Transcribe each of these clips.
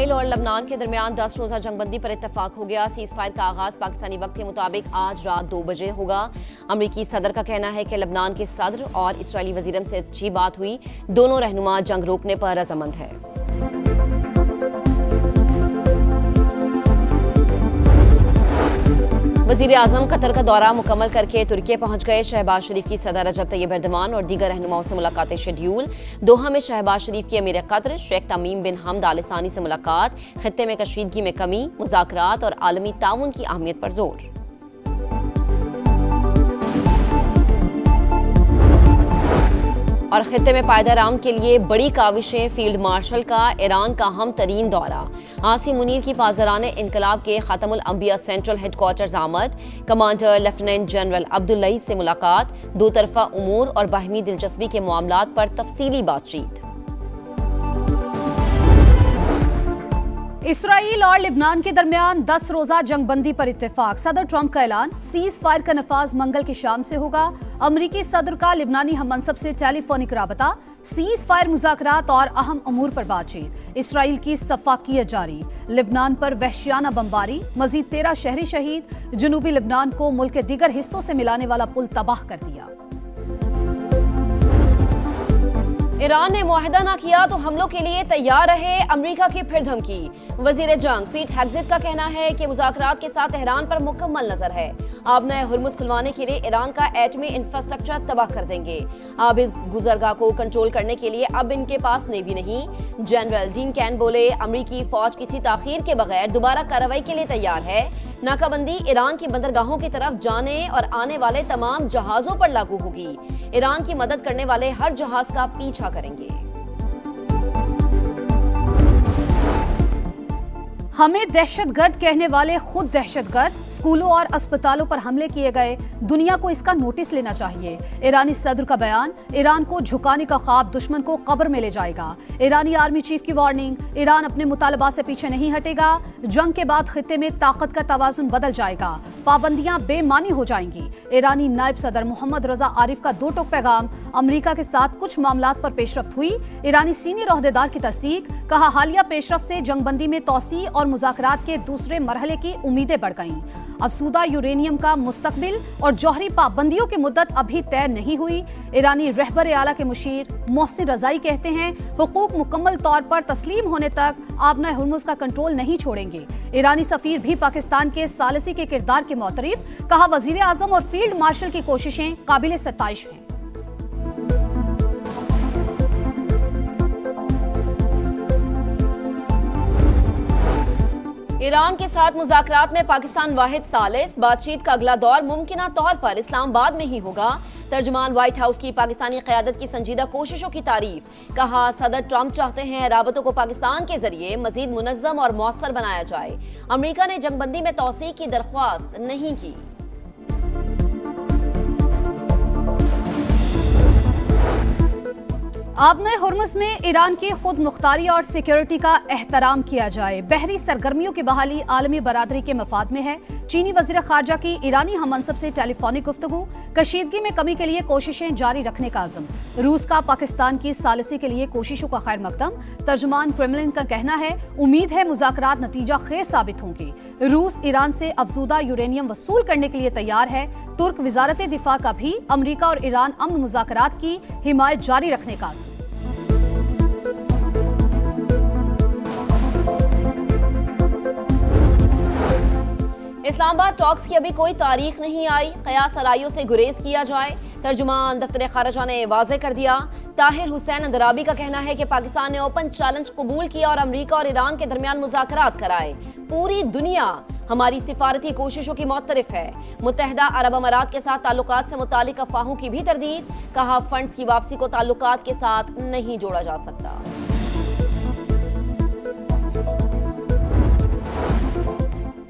Israel और लबनान के दरमियान 10 रोजा जंगबंदी पर इत्तफाक हो गया। सीज फायर का आगाज पाकिस्तानी वक्त के मुताबिक आज रात 2 बजे होगा। अमरीकी सदर का कहना है कि लबनान के सदर और इसराइली वजीरन से अच्छी बात हुई। दोनों रहनुमा जंग रोकने पर रजामंद है। वजीर आजम कतर का दौरा मुकम्मल करके तुर्की पहुंच गए। शहबाज शरीफ की सदर रजब तैयब एर्दोगान और दीगर रहनुमाओं से मुलाकातें शेड्यूल। दोहा में शहबाज शरीफ की अमीर कतर शेख तमीम बिन हमद आल सानी से मुलाकात। खित्ते में कशीदगी में कमी, मुज़ाकरात और आलमी ताउन की अहमियत पर जोर। और खित्ते में पायदार अमन के लिए बड़ी काविशें। फील्ड मार्शल का ईरान का अहम तरीन दौरा। आसिम मुनीर की पासदारान इनकलाब के खातमुल अंबिया सेंट्रल हेडक्वार्टर्स आमद। कमांडर लेफ्टिनेंट जनरल अब्दुल्लाही से मुलाकात। दो तरफा उमूर और बाहमी दिलचस्पी के मामलात पर तफसीली बातचीत। इसराइल और लिबनान के दरमियान 10 रोजा जंगबंदी पर इत्तेफाक। सदर ट्रंप का ऐलान, सीज फायर का नफाज मंगल की शाम से होगा। अमरीकी सदर का लिबनानी हममनसब से टेलीफोनिक राबता। सीज फायर मुज़ाकरात और अहम अमूर पर बातचीत। इसराइल की सफाकियत जारी। लिबनान पर वहशियाना बमबारी। मजीद 13 शहरी शहीद। जनूबी लिबनान को मुल्क के दीगर हिस्सों से मिलाने वाला पुल तबाह कर दिया। ईरान ने मुआहदा ना किया तो हमलों के लिए तैयार रहे। अमेरिका की फिर धमकी। वजीर जंग पीट हेग्सेट का कहना है कि मुज़ाकरात के साथ तेहरान पर मुकम्मल नजर है। आबना हुर्मुज़ खुलवाने के लिए ईरान का एटमी इंफ्रास्ट्रक्चर तबाह कर देंगे। अब इस गुजरगाह को कंट्रोल करने के लिए अब इनके पास नेवी नहीं। जनरल डीन कैन बोले, अमरीकी फौज किसी ताखीर के बगैर दोबारा कार्रवाई के लिए तैयार है। नाकाबंदी ईरान की बंदरगाहों की तरफ जाने और आने वाले तमाम जहाजों पर लागू होगी। ईरान की मदद करने वाले हर जहाज का पीछा करेंगे। हमें दहशतगर्द कहने वाले खुद दहशतगर्द। स्कूलों और अस्पतालों पर हमले किए गए। दुनिया को इसका नोटिस लेना चाहिए। ईरानी सदर का बयान, ईरान को झुकाने का ख्वाब दुश्मन को कब्र में ले जाएगा। ईरानी आर्मी चीफ की वार्निंग, ईरान अपने मुतालबा से पीछे नहीं हटेगा। जंग के बाद खित्ते में ताकत का तवाजुन बदल जाएगा। पाबंदियां बेमानी हो जाएंगी। ईरानी नायब सदर मोहम्मद रजा आरिफ का दो टोक पैगाम। अमरीका के साथ कुछ मामलात पर पेशरफ्त हुई। ईरानी सीनियर ओहदेदार की तस्दीक। कहा, हालिया पेशरफ्त से जंगबंदी में तौसी और मुज़ाकरात के दूसरे मरहले की उम्मीदें बढ़ गईं। अफसूदा यूरेनियम का मुस्तकबिल और जौहरी पाबंदियों की मुद्दत अभी तय नहीं हुई। ईरानी रहबर आला के मुशीर मोहसिन रजाई कहते हैं, हुकूक मुकम्मल तौर पर तस्लीम होने तक आबना हुर्मुज़ का कंट्रोल नहीं छोड़ेंगे। ईरानी सफीर भी पाकिस्तान के सालसी के किरदार के मोतरिफ। कहा, वजीर आजम और फील्ड मार्शल की कोशिशें काबिल सत्ताइश हैं। ईरान के साथ मुज़ाकरात में पाकिस्तान वाहिद सालिस। बातचीत का अगला दौर मुमकिना तौर पर इस्लामाबाद में ही होगा। तर्जुमान व्हाइट हाउस की पाकिस्तानी क़यादत की संजीदा कोशिशों की तारीफ। कहा, सदर ट्रंप चाहते हैं राबतों को पाकिस्तान के जरिए मजीद मुनज़्ज़म और मौसर बनाया जाए। अमेरिका ने जंगबंदी में तौसीक़ की दरख्वास्त नहीं की। आबना हुर्मुज़ में ईरान की खुद मुख्तारी और सिक्योरिटी का एहतराम किया जाए। बहरी सरगर्मियों की बहाली आलमी बरादरी के मफाद में है। चीनी वज़ीर ख़ारजा की ईरानी हममनसब से टेलीफोनिक गुफ्तगू। कशीदगी में कमी के लिए कोशिशें जारी रखने का अज़म। रूस का पाकिस्तान की सालिसी के लिए कोशिशों का खैर मकदम। तर्जुमान क्रेमलिन का कहना है, उम्मीद है मुज़ाकरात नतीजा खेज साबित होंगे। रूस ईरान से अफजूदा यूरेनियम वसूल करने के लिए तैयार है। तुर्क वज़ारत दिफा का भी अमरीका और ईरान अमन मुज़ाकरात की हिमायत जारी रखने का अज़म। इस्लामाबाद टॉक्स की अभी कोई तारीख नहीं आई। कयास आराइयों से गुरेज किया जाए। तर्जुमान दफ्तर खारजा ने वाज़ेह कर दिया। ताहिर हुसैन अंदराबी का कहना है कि पाकिस्तान ने ओपन चैलेंज कबूल किया और अमरीका और ईरान के दरमियान मुज़ाकरात कराए। पूरी दुनिया हमारी सिफारती कोशिशों की मुतरफ है। मुत्तहिदा अरब अमारात के साथ ताल्लुकात से मुतालिक अफवाहों की भी तरदीद। कहा, फंड्स की वापसी को ताल्लुकात के साथ नहीं जोड़ा जा सकता।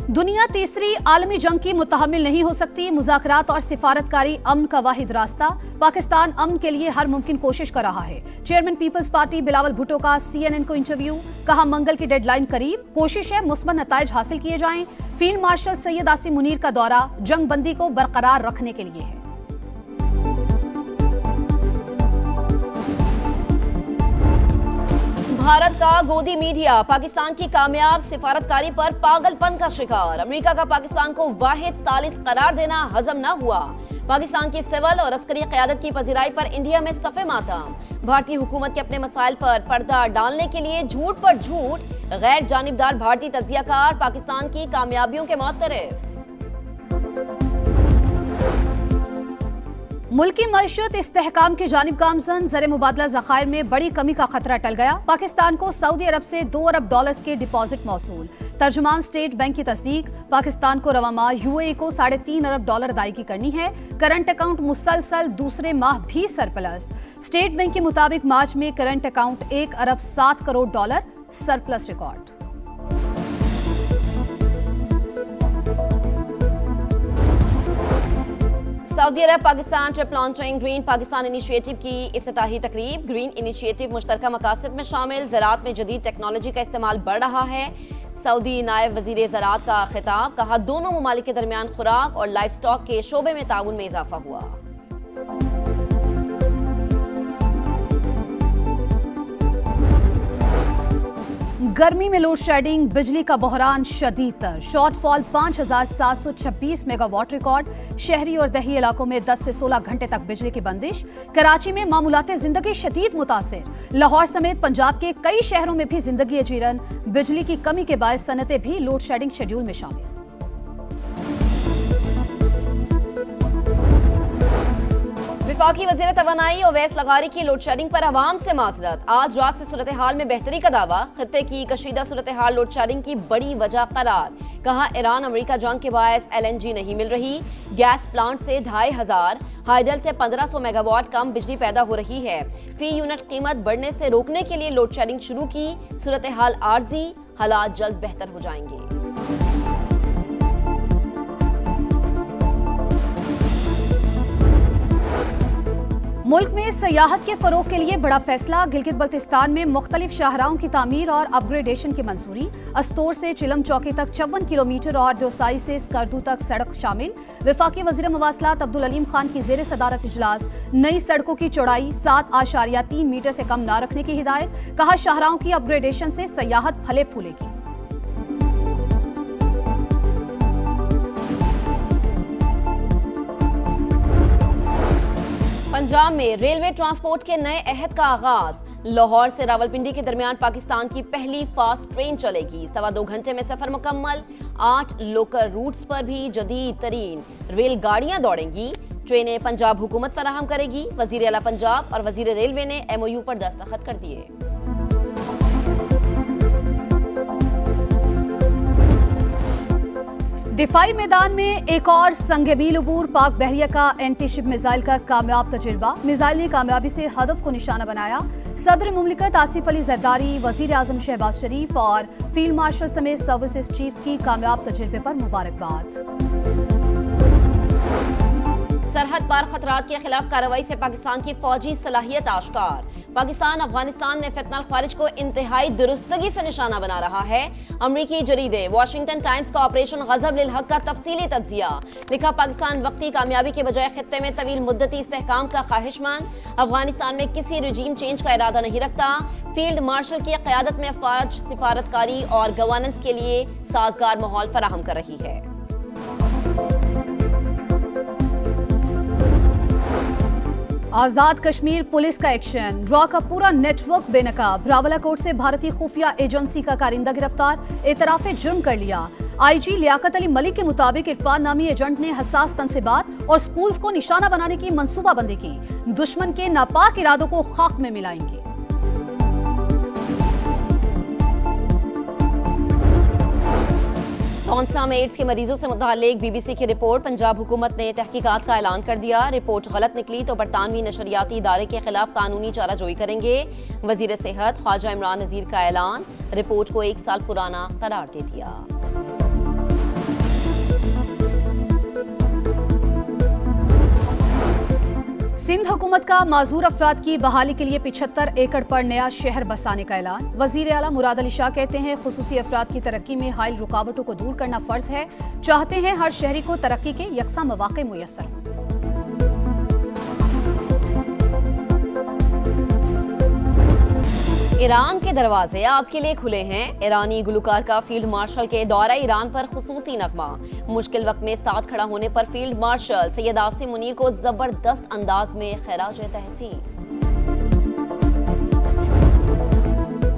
दुनिया तीसरी आलमी जंग की मुतहम्मिल नहीं हो सकती। मुज़ाकरात और सिफारतकारी अमन का वाहिद रास्ता। पाकिस्तान अमन के लिए हर मुमकिन कोशिश कर रहा है। Chairman Peoples Party Bilawal Bhutto का CNN को इंटरव्यू। कहा, मंगल की डेडलाइन करीब। कोशिश है मुस्बत नताइज हासिल किए जाएं। फील्ड मार्शल सैयद आसिम मुनीर का दौरा जंग बंदी को बरकरार रखने के लिए है। भारत का गोदी मीडिया पाकिस्तान की कामयाब सिफारतकारी पर पागलपन का शिकार। अमेरिका का पाकिस्तान को वाहिद सालिस करार देना हजम न हुआ। पाकिस्तान की सिविल और अस्करी क़यादत की पजीराई पर इंडिया में सफ़े मातम। भारतीय हुकूमत के अपने मसाइल पर पर्दा डालने के लिए झूठ पर झूठ। गैर जानिबदार भारतीय तजियाकार पाकिस्तान की कामयाबियों के मुअत्तरिफ। मुल्की मईशत इस्तेहकाम की जानिब गामजन। ज़र मुबादला ज़खायर में बड़ी कमी का खतरा टल गया। पाकिस्तान को सऊदी अरब से $2 अरब के डिपॉजिट मौसूल। तर्जुमान स्टेट बैंक की तस्दीक। पाकिस्तान को रवा माह UAE को $3.5 अरब अदायगी करनी है। करंट अकाउंट मुसलसल दूसरे माह भी सरप्लस। स्टेट बैंक के मुताबिक मार्च में करंट अकाउंट $1 अरब 7 करोड़ सरप्लस रिकॉर्ड। सऊदी अरब Pakistan trip launching green Pakistan initiative की इफ्तिताही तकरीब। ग्रीन इनिशिएटिव मुश्तरका मकासद में शामिल। ज़राअत में जदीद टेक्नोलॉजी का इस्तेमाल बढ़ रहा है। सऊदी नायब वजीर ज़राअत का खिताब। कहा, दोनों ममालिक के दरमियान खुराक और लाइफ स्टॉक के शोबे में ताउन में इजाफा हुआ। गर्मी में लोड शेडिंग, बिजली का बहरान शदीद तर। Shortfall 5726 megawatt record. शहरी और दही इलाकों में 10 से 16 घंटे तक बिजली की बंदिश। कराची में मामूलाते जिंदगी शदीद मुतासिर। लाहौर समेत पंजाब के कई शहरों में भी जिंदगी अजीरन। बिजली की कमी के बायस सनतें भी लोड शेडिंग शेड्यूल में शामिल। वफाकी वज़ीर तवानाई ओवैस लगारी की लोड शेडिंग पर अवाम से माजरत। आज रात से सूरत हाल में बेहतरी का दावा। खित्ते की कशीदा सूरत हाल लोड शेडिंग की बड़ी वजह करार। कहा, ईरान अमेरिका जंग के बायस LNG नहीं मिल रही। गैस प्लांट से 2500, हाइडल से 1500 मेगावाट कम बिजली पैदा हो रही है। फी यूनिट कीमत बढ़ने से रोकने के लिए लोड शेडिंग शुरू की। सूरत हाल आर्जी, हालात जल्द बेहतर हो जाएंगे। मुल्क में सयाहत के फरोग के लिए बड़ा फैसला। गिलगित बल्तिस्तान में मुख्तलिफ शाहराहों की तामीर और अपग्रेडेशन की मंजूरी। अस्तोर से चिलम चौकी तक 54 किलोमीटर और दोसाई से स्कर्दू तक सड़क शामिल। वफाकी वज़ीर मवासलात अब्दुल अलीम खान की ज़ेर सदारत इजलास। नई सड़कों की चौड़ाई 7.3 मीटर से कम न रखने की हिदायत। कहा, शाहराहों की अपग्रेडेशन से सयाहत फले फूलेगी। पंजाब में रेलवे ट्रांसपोर्ट के नए अहद का आगाज। लाहौर से रावलपिंडी के दरमियान पाकिस्तान की पहली फास्ट ट्रेन चलेगी। 2.25 घंटे में सफर मुकम्मल। 8 लोकल रूट्स पर भी जदीद तरीन रेलगाड़ियां दौड़ेंगी। ट्रेनें पंजाब हुकूमत फराहम करेगी। वजीर आला पंजाब और वजीर रेलवे ने MOU पर दस्तखत कर दिए। दिफाई मैदान में एक और संगेबील अबूर। पाक बहरिया का एंटी शिप मिसाइल का कामयाब तजुर्बा। मिसाइल ने कामयाबी से हदफ को निशाना बनाया। सदर मुमलिकत आसिफ अली जरदारी, वजीर आजम शहबाज शरीफ और फील्ड मार्शल समेत सर्विसेज चीफ्स की कामयाब तजुर्बे पर मुबारकबाद। सरहद पार खतरात के खिलाफ कार्रवाई से पाकिस्तान की फौजी सलाहियत आश्कार। पाकिस्तान अफगानिस्तान में फितना खारिज को इंतहाई दुरुस्तगी से निशाना बना रहा है। अमरीकी जरीदे वॉशिंगटन टाइम्स का ऑपरेशन गजब लिल हक का तफसीली तज्जिया। लिखा, पाकिस्तान वक्ती कामयाबी के बजाय खित्ते में तवील मुद्दती इस्तेहकाम का ख्वाहिशमंद। अफगानिस्तान में किसी रजीम चेंज का इरादा नहीं रखता। फील्ड मार्शल की क़यादत में फौज सिफारतकारी और गवर्नेंस के लिए साजगार माहौल फराहम कर रही है। आजाद कश्मीर पुलिस का एक्शन। रॉ का पूरा नेटवर्क बेनकाब। रावलाकोट से भारतीय खुफिया एजेंसी का कारिंदा गिरफ्तार। एतराफे जुर्म कर लिया। IG लियाकत अली मलिक के मुताबिक इरफान नामी एजेंट ने हसास तनसीबात और स्कूल्स को निशाना बनाने की मंसूबाबंदी की। दुश्मन के नापाक इरादों को खाक में मिलाएंगे। टोंसा में एड्स के मरीजों से मुतालिक BBC की रिपोर्ट। पंजाब हुकूमत ने तहकीकात का ऐलान कर दिया। रिपोर्ट गलत निकली तो बरतानवी नशरियाती इदारे के खिलाफ कानूनी चाराजोई करेंगे। वजीर सेहत ख्वाजा इमरान नजीर का ऐलान। रिपोर्ट को 1 साल पुराना करार दे दिया। सिंध हुकूमत का माजूर अफराद की बहाली के लिए 75 एकड़ पर नया शहर बसाने का ऐलान। वजीर आला मुराद अली शाह कहते हैं, खुसूसी अफराद की तरक्की में हाइल रुकावटों को दूर करना फर्ज है। चाहते हैं हर शहरी को तरक्की के यकसा मौके मुयस्सर हों। ईरान के दरवाजे आपके लिए खुले हैं। ईरानी गुलकार का फील्ड मार्शल के दौरे ईरान पर खुसूसी नगमा। मुश्किल वक्त में साथ खड़ा होने पर फील्ड मार्शल सैयद आसिम मुनीर को जबरदस्त अंदाज में खैराज तहसीन।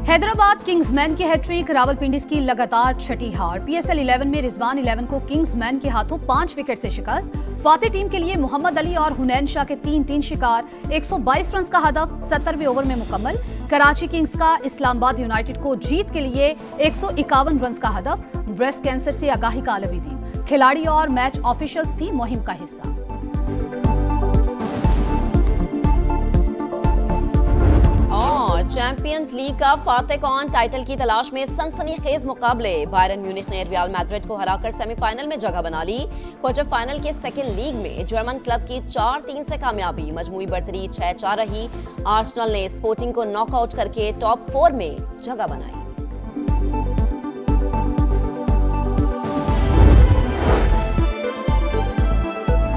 हैदराबाद किंग्समैन की हैट्रिक, रावलपिंडी की लगातार छठी हार। PSL 11 में रिजवान 11 को किंग्समैन के हाथों 5 विकेट से शिकस्त। फातेह टीम के लिए मोहम्मद अली और हुनैन शाह के 3-3 शिकार। 122 रन का हदफ 70वें ओवर में मुकम्मल। कराची किंग्स का इस्लामाबाद यूनाइटेड को जीत के लिए 151 रन का हदफ। ब्रेस्ट कैंसर से आगाही का अलविदा। खिलाड़ी और मैच ऑफिशियल्स भी मुहिम का हिस्सा। चैंपियंस लीग का फातेह कौन, टाइटल की तलाश में सनसनीखेज मुकाबले। बायरन म्यूनिख ने रियल मैड्रिड को हराकर सेमीफाइनल में जगह बना ली। क्वार्टर फाइनल के सेकंड लीग में जर्मन क्लब की 4-3 से कामयाबी। मजमूई बढ़तरी 6-4 रही। आर्सेनल ने स्पोर्टिंग को नॉकआउट करके टॉप 4 में जगह बनाई।